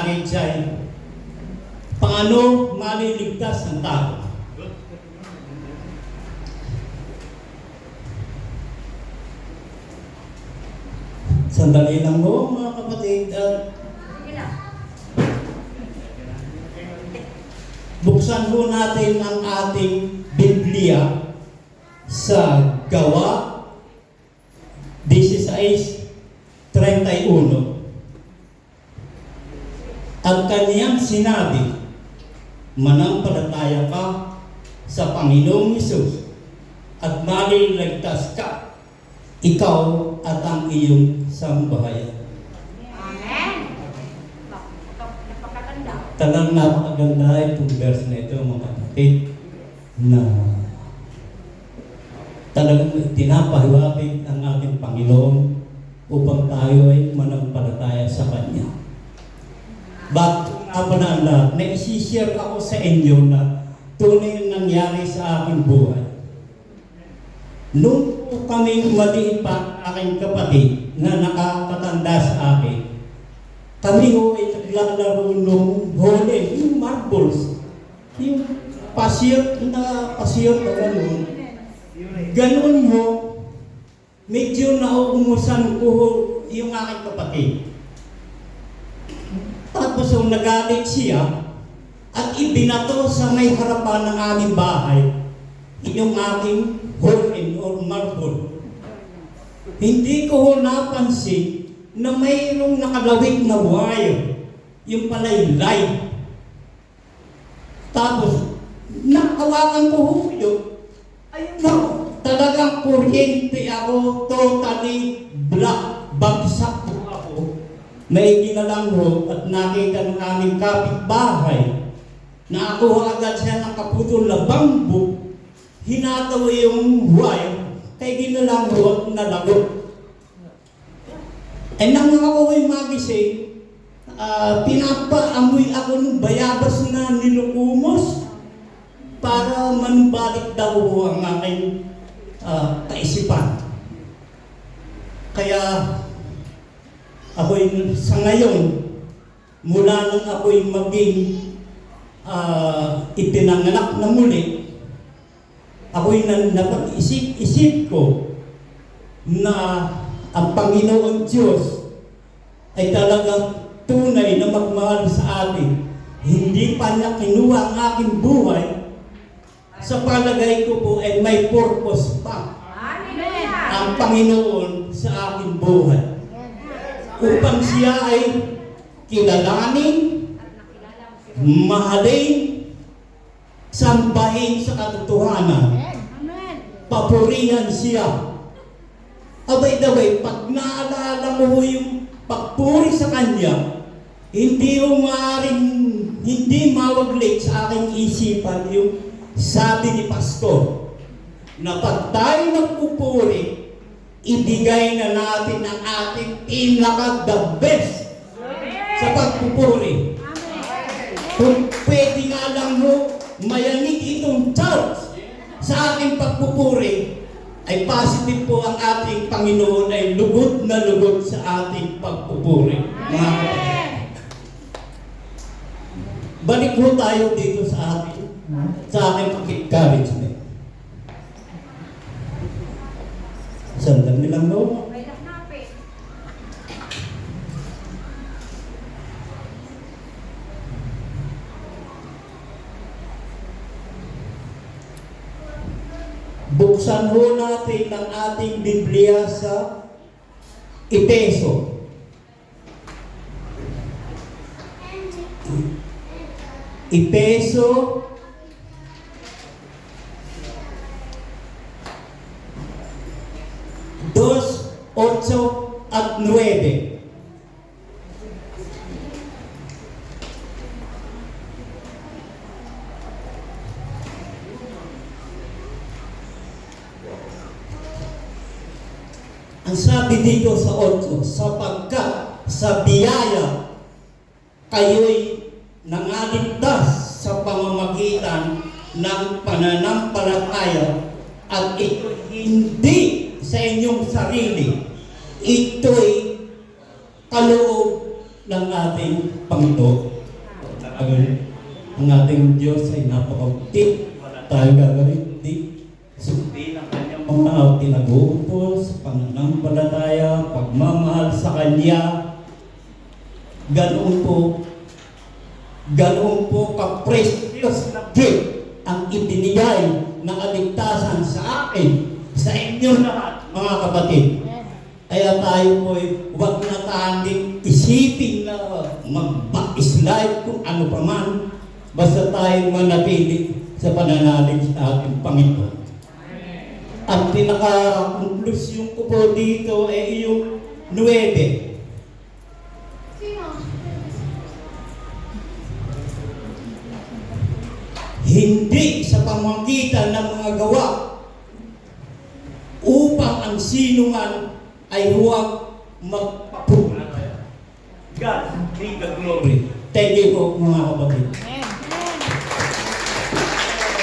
package ay paano maliligtas ang tao. Sandali lang ho mga kapatid at buksan ho natin ang ating Biblia sa Gawa 16:31 at kaniyang sinabi, manampalataya ka sa Panginoong Hesus at maliligtas ka, ikaw at ang iyong sambahayan. Amen. Napakaganda. Talagang napakaganda itong verse na ito mga kapatid na talagang tinapahiwatig ang ating Panginoon upang tayo ay manampalataya sa Kanya. Bago nga pa na ang lahat, naisishare ako sa inyo na tunay na nangyari sa aking buhay. Nung kaming maliit pa aking kapatid na nakakatanda sa akin, kami ho ay naglalaro nung hole, yung marbles, yung pasiyot na gano'n. Gano'n mo, medyo nauumusan ko yung aking kapatid. Tapos nagalit siya at ibinato sa may harapan ng aming bahay yung aking hole or marble. Hindi ko ho napansin na mayroong nakalawit na wire, yung palay light. Tapos, nakawakan ko ho yun. Ayun na, talagang kuryente ako, totally black, bagsak po ako. Naiginalang ho at nakita ng aming kapitbahay na ako agad siya nakaputol na bamboo, hinataw yung wire, kay ginalang ho at nalagot. Nang ako'y magising, pinapaamoy ako ng bayabas na nilukumos para manubalik daw ang aking kaisipan. Kaya ako'y sa ngayon, mula nang ako'y maging ipinanganak na muli, ako'y napag-isip ko na ang Panginoon Diyos ay talagang tunay na magmahal sa atin. Hindi pa niya kinuha ang aking buhay. Sa palagay ko po ay may purpose pa ang Panginoon sa aking buhay. Upang siya ay kilalanin, mahalin, sambahin sa katotohanan. Papurihan siya. Abay-dabay, pag naalala mo yung pagpuri sa Kanya, hindi mawaglit sa aking isipan yung sabi ni Pastor, na pag tayo nagpupuri, ibigay na natin ang ating pinaka-the best sa pagpupuri. Kung pwede nga lang mo, mayanig itong church sa ating pagpupuri, ay positive po ang ating Panginoon ay lugod na lugod sa ating pagpupuri. Mga kapatid. Balik po tayo dito sa aking encouragement. Sandali lang no? Buksan ho natin ang ating Biblia sa Efeso. Efeso 2:8 at 9. Ang sabi dito sa 8, sapagkat sa biyaya kayo'y nangaligtas sa pamamagitan ng pananampalataya at ito hindi sa inyong sarili. Ito'y kaloob ng ating Panginoon. Ang ating Diyos ay napakauti. Wala tayong gagawin, hindi. Sundin ang kanyang mga pinag-uupos, pananampalataya, pagmamahal sa Kanya. Ganoon po ka-precious na gift ang ibinigay ng kaligtasan sa akin, sa inyo lahat, mga kapatid. Kaya tayo po'y huwag na tayong isipin na mag-backslide kung ano pa man, basta tayo manatili sa pananalig sa ating Panginoon. Ang pinaka-conclusion ko po dito ay yung 9. Hindi sa pamamagitan ng mga gawa upang ang sino man ay huwag magpapula. God be the glory. Thank you po mga kapatid.